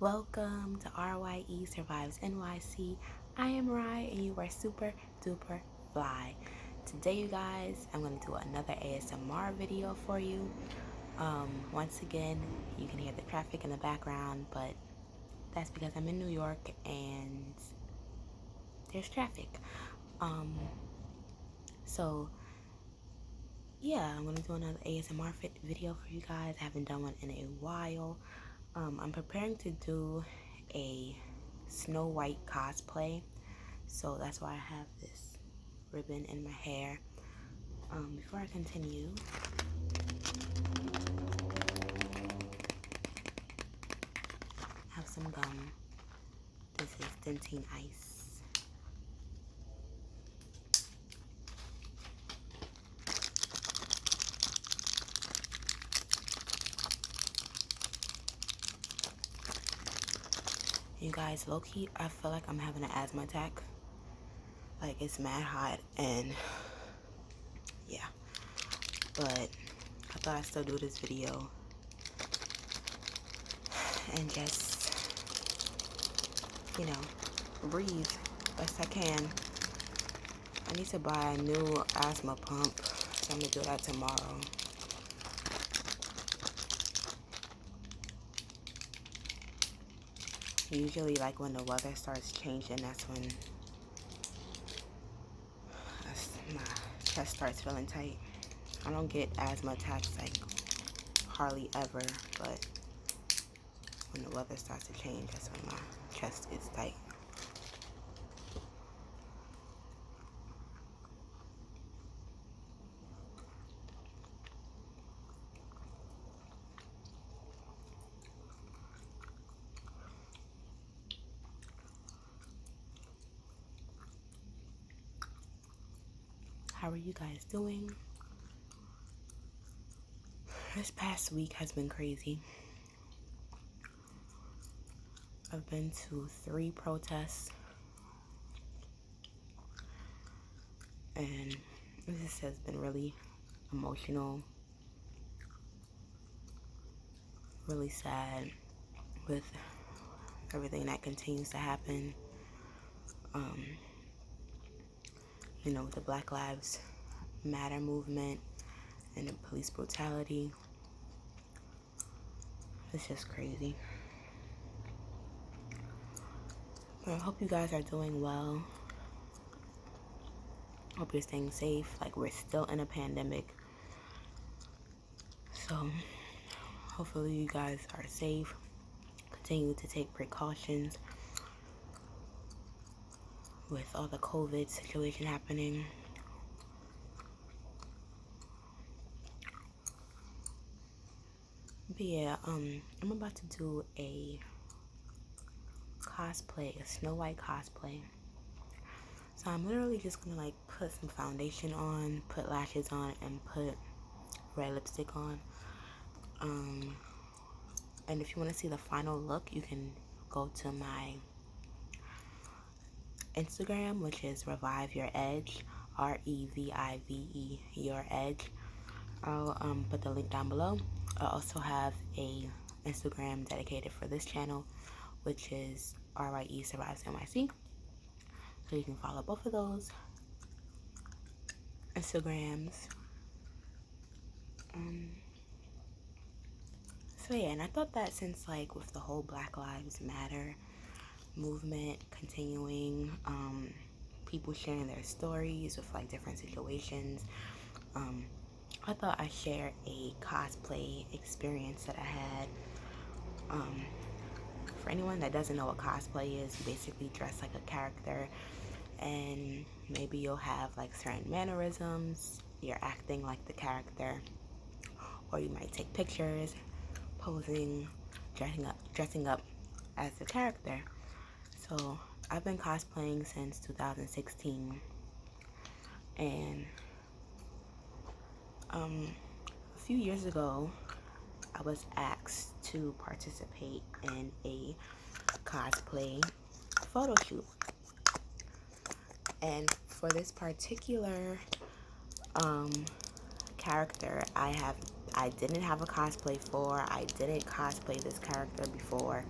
Welcome to R.Y.E Survives NYC. I am R.Y.E and you are super duper fly. Today, you guys, I'm going to do another ASMR video for you. Once again, you can hear the traffic in the background, but that's because I'm in New York and there's traffic. So yeah, I'm going to do another ASMR video for you guys. I haven't done one in a while. I'm preparing to do a Snow White cosplay, so that's why I have this ribbon in my hair. Before I continue, I have some gum. This is Dentine Ice. You guys, low-key, I feel like I'm having an asthma attack. Like, it's mad hot, and yeah. But I thought I'd still do this video and just, you know, breathe best I can. I need to buy a new asthma pump, so I'm gonna do that tomorrow. Usually, like, when the weather starts changing, that's when my chest starts feeling tight. I don't get asthma attacks, like, hardly ever, but when the weather starts to change, that's when my chest gets tight. How are you guys doing? This past week has been crazy. I've been to 3 protests, and this has been really emotional, really sad with everything that continues to happen. You know, with the Black Lives Matter movement and the police brutality. It's just crazy. But I hope you guys are doing well. Hope you're staying safe. Like, we're still in a pandemic. So hopefully you guys are safe. Continue to take precautions with all the COVID situation happening. But yeah, I'm about to do a cosplay, a Snow White cosplay. So I'm literally just gonna, like, put some foundation on, put lashes on, and put red lipstick on. And if you want to see the final look, you can go to my Instagram, which is Revive Your Edge, R-E-V-I-V-E, Your Edge. I'll put the link down below. I also have a Instagram dedicated for this channel, which is R.Y.E Survives NYC. So you can follow both of those Instagrams. So yeah, and I thought that since, like, with the whole Black Lives Matter movement continuing, people sharing their stories with, like, different situations, I thought I'd share a cosplay experience that I had. For anyone that doesn't know what cosplay is, you basically dress like a character, and maybe you'll have, like, certain mannerisms, you're acting like the character, or you might take pictures posing, dressing up as the character. So I've been cosplaying since 2016, and a few years ago I was asked to participate in a cosplay photo shoot, and for this particular character, I didn't have a cosplay for. I didn't cosplay this character before,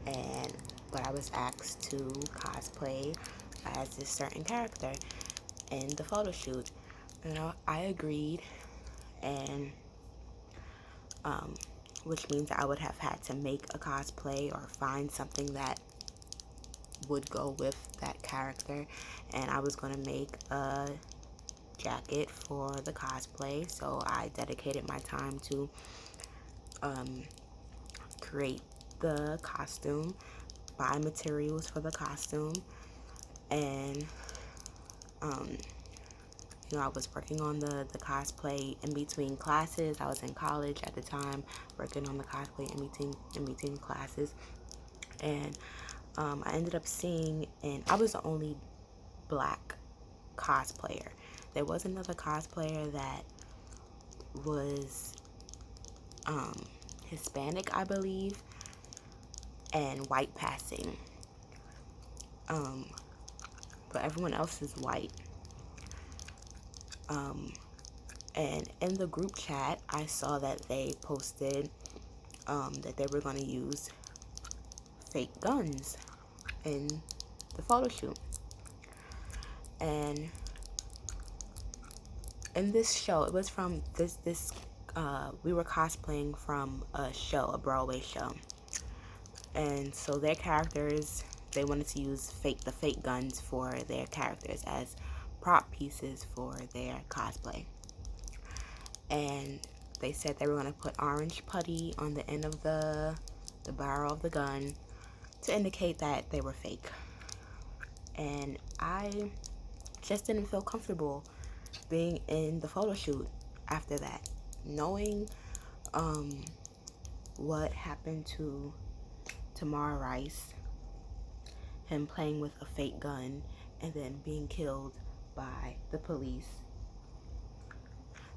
and but I was asked to cosplay as this certain character in the photo shoot. I agreed, and which means I would have had to make a cosplay or find something that would go with that character, and I was going to make a jacket for the cosplay. So I dedicated my time to create the costume, buy materials for the costume, and I was working on the cosplay in between classes. I was in college at the time, working on the cosplay in between classes, and I ended up seeing, and I was the only black cosplayer. There was another cosplayer that was Hispanic, I believe, and white passing. But everyone else is white. And in the group chat, I saw that they posted that they were going to use fake guns in the photo shoot. And in this show, it was from we were cosplaying from a show, a Broadway show. And so their characters, they wanted to use the fake guns for their characters as prop pieces for their cosplay. And they said they were going to put orange putty on the end of the barrel of the gun to indicate that they were fake. And I just didn't feel comfortable being in the photo shoot after that, knowing what happened to R.Y.E, him playing with a fake gun and then being killed by the police.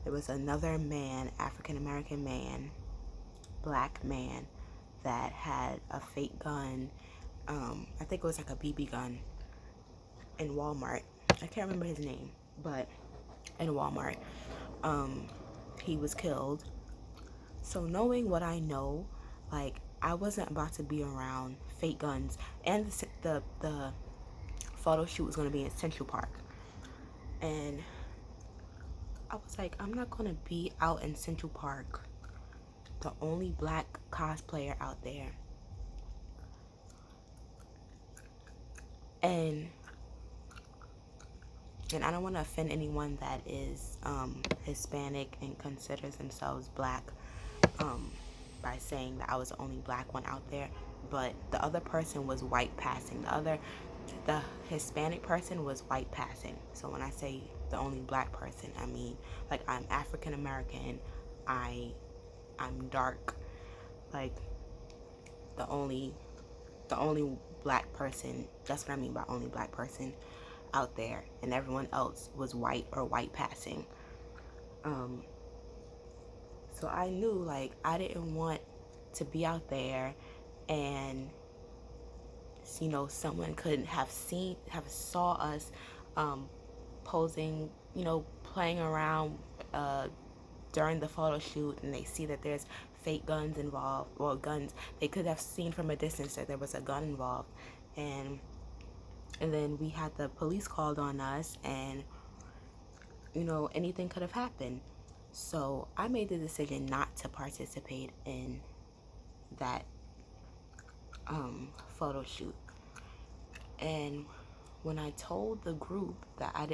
There was another man, African American man, black man, that had a fake gun. I think it was like a BB gun in Walmart. I can't remember his name, but in Walmart, he was killed. So knowing what I know, like, I wasn't about to be around fake guns, and the photo shoot was going to be in Central Park, and I was like, I'm not going to be out in Central Park, the only black cosplayer out there. And I don't want to offend anyone that is Hispanic and considers themselves black by saying that I was the only black one out there, but the other person was white passing. The Hispanic person was white passing. So when I say the only black person, I mean, like, I'm African American, I'm dark, like, the only black person. That's what I mean by only black person out there, and everyone else was white or white passing. So I knew, like, I didn't want to be out there and someone could have saw us posing, playing around during the photo shoot, and they see that there's fake guns involved. Well, guns, they could have seen from a distance that there was a gun involved, and then we had the police called on us, and anything could have happened. So I made the decision not to participate in that photo shoot. And when I told the group that I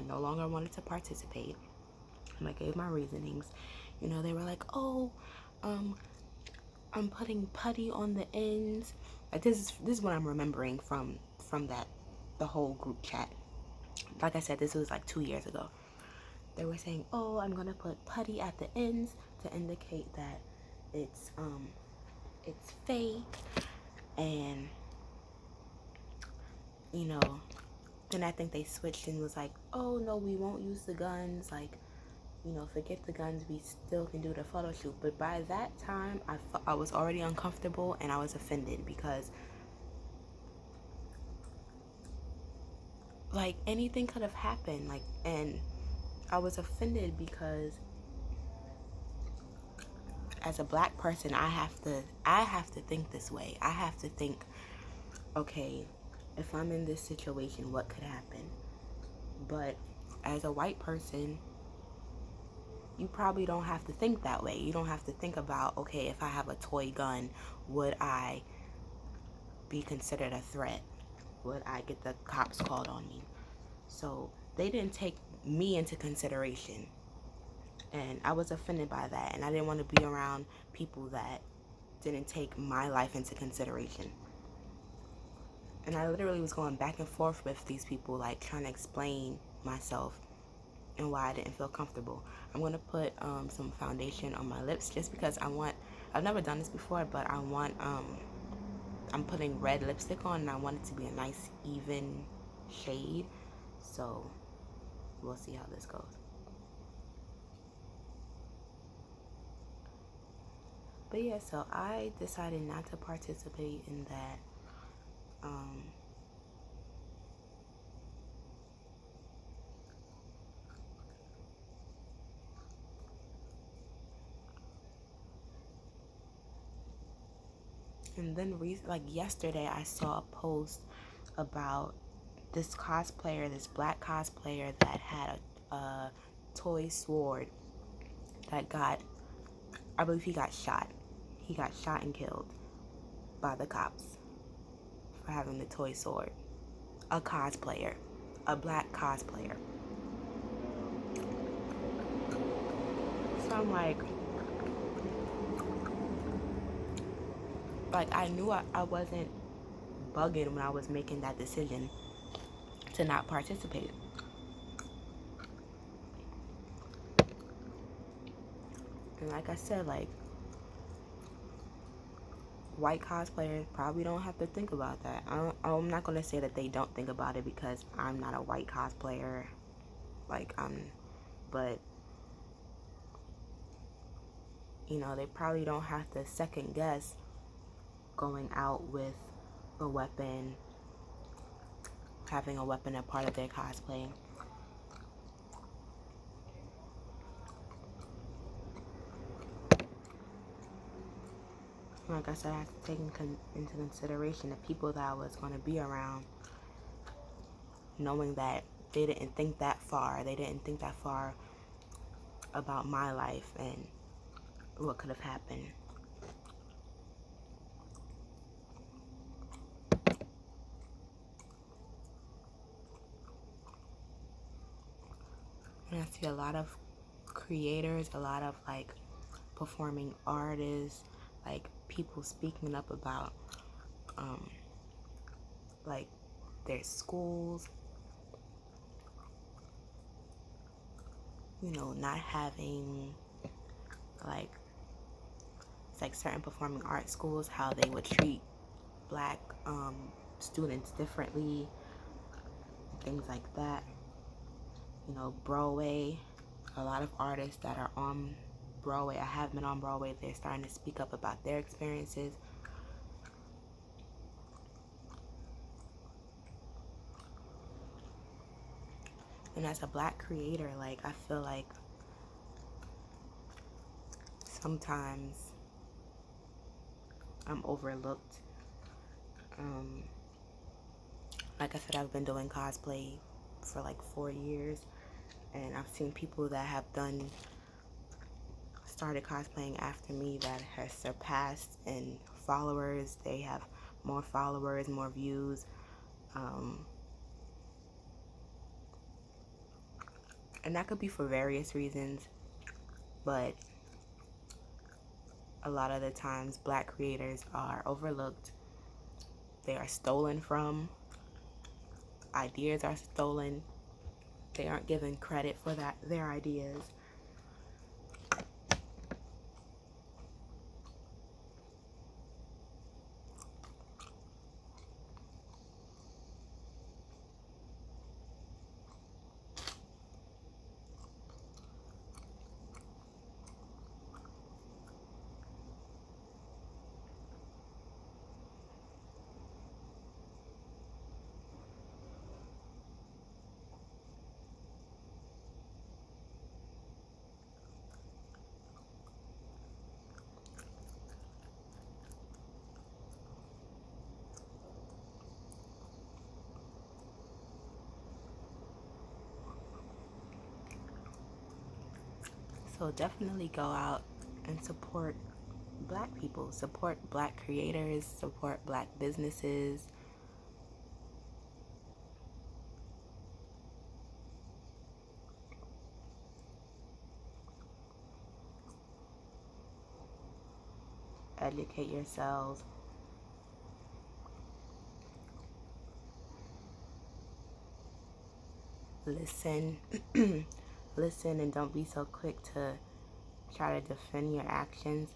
no longer wanted to participate, and I gave my reasonings, they were like, oh, I'm putting putty on the ends. Like, this is what I'm remembering from the whole group chat. Like I said, this was like 2 years ago. They were saying, oh, I'm gonna put putty at the ends to indicate that it's fake. And then I think they switched and was like, oh no, we won't use the guns, like, forget the guns, we still can do the photo shoot. But by that time, I was already uncomfortable, and I was offended because, like, anything could have happened, like, and I was offended because as a black person, I have to think this way. I have to think, okay, if I'm in this situation, what could happen? But as a white person, you probably don't have to think that way. You don't have to think about, okay, if I have a toy gun, would I be considered a threat? Would I get the cops called on me? So they didn't take me into consideration. And I was offended by that. And I didn't want to be around people that didn't take my life into consideration. And I literally was going back and forth with these people, like trying to explain myself and why I didn't feel comfortable. I'm going to put some foundation on my lips just because I've never done this before, but I'm putting red lipstick on and I want it to be a nice even shade. So we'll see how this goes. But yeah, so I decided not to participate in that. And then like yesterday, I saw a post about this cosplayer, this black cosplayer that had a toy sword that I believe he got shot. He got shot and killed by the cops for having the toy sword. A cosplayer, a black cosplayer. So I'm like I knew I wasn't bugging when I was making that decision to not participate. And like I said, like, white cosplayers probably don't have to think about that. I'm not going to say that they don't think about it because I'm not a white cosplayer. But, they probably don't have to second guess going out with a weapon, having a weapon a part of their cosplay. Like I said, I have to take into consideration the people that I was going to be around, knowing that they didn't think that far. They didn't think that far about my life and what could have happened. And I see a lot of creators, a lot of like performing artists, like people speaking up about like their schools, not having like, it's like certain performing art schools, how they would treat black students differently, things like that. Broadway, a lot of artists that are on Broadway, I have been on Broadway, they're starting to speak up about their experiences. And as a black creator, like, I feel like sometimes I'm overlooked. Like I said, I've been doing cosplay for like 4 years, and I've seen people that have started cosplaying after me that has surpassed in followers. They have more followers, more views, and that could be for various reasons, but a lot of the times black creators are overlooked. They are stolen from. Ideas are stolen. They aren't given credit for their ideas. So definitely go out and support black people, support black creators, support black businesses. Educate yourselves. Listen. Listen, and don't be so quick to try to defend your actions.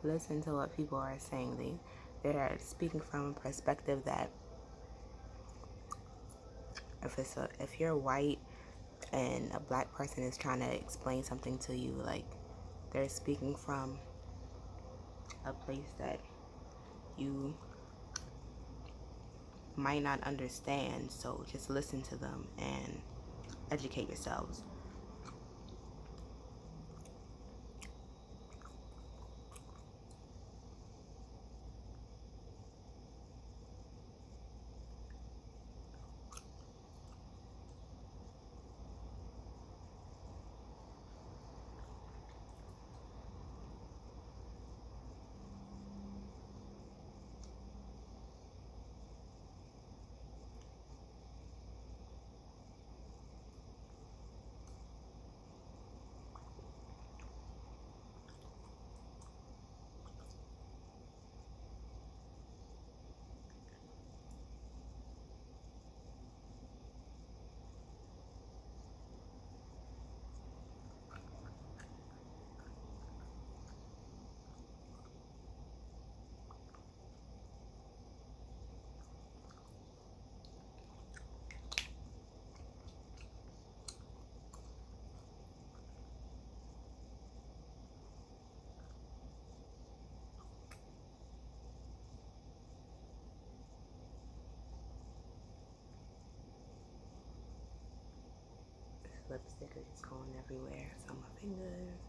Listen to what people are saying. They're speaking from a perspective that if you're white and a black person is trying to explain something to you, like, they're speaking from a place that you might not understand. So just listen to them and educate yourselves. This lipstick is just going everywhere. It's on my fingers.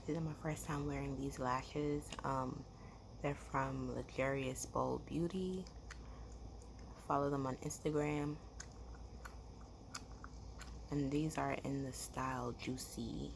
This is my first time wearing these lashes. They're from Luxurious Bold Beauty. Follow them on Instagram. And these are in the style Juicy.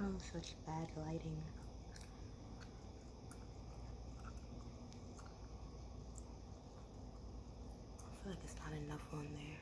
Oh, such bad lighting. I feel like it's not enough on there.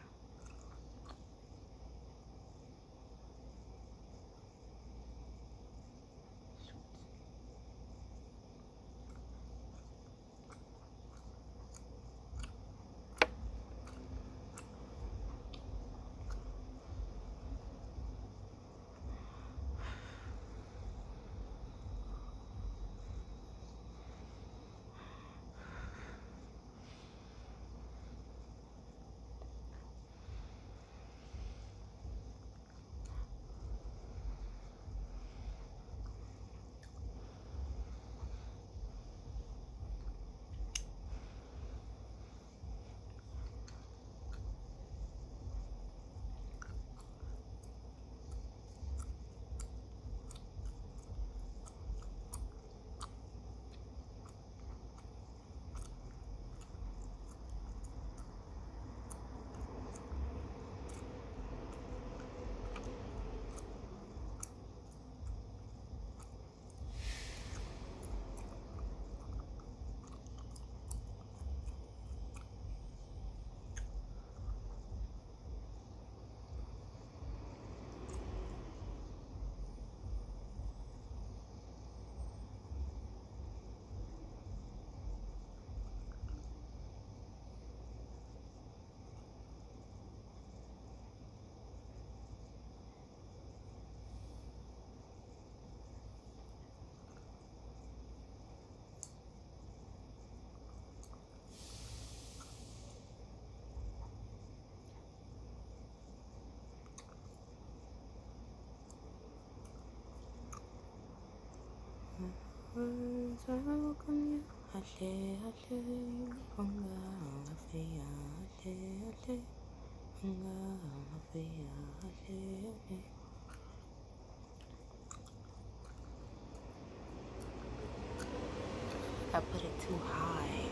I put it too high.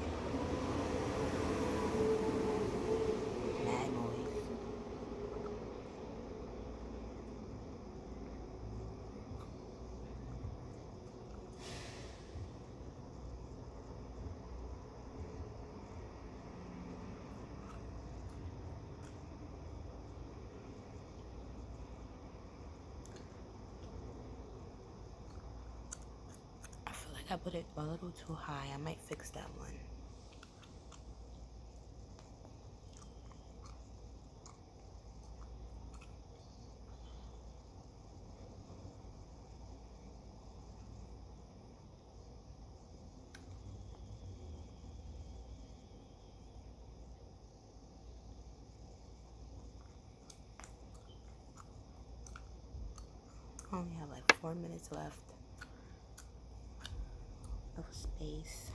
Mad noise. I feel like I put it a little too high. I might fix that one. I only have like 4 minutes left of space.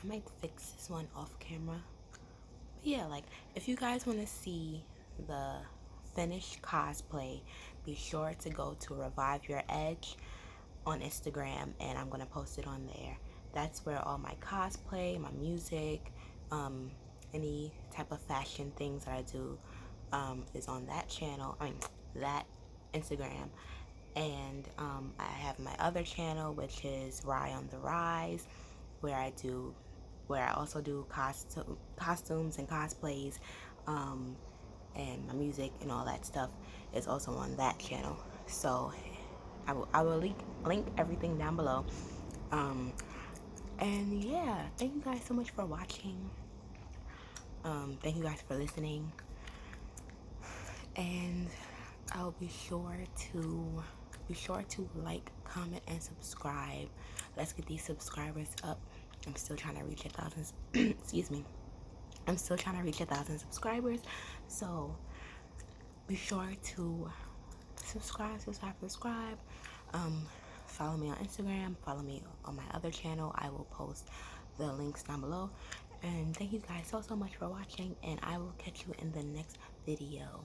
I might fix this one off camera. But yeah, like if you guys want to see the finished cosplay, be sure to go to Revive Your Edge on Instagram, and I'm gonna post it on there. That's where all my cosplay, my music, any type of fashion things that I do is on that channel. I mean that Instagram. And I have my other channel, which is R.Y.E on the Rise, where I also do costumes and cosplays, and my music and all that stuff. is also on that channel. So I will link everything down below. And yeah, thank you guys so much for watching. Thank you guys for listening. And I'll be sure to like, comment, and subscribe. Let's get these subscribers up. I'm still trying to reach 1,000. Excuse me. I'm still trying to reach 1,000 subscribers. So be sure to subscribe. Follow me on Instagram. Follow me on my other channel. I will post the links down below. And thank you guys so much for watching. And I will catch you in the next video.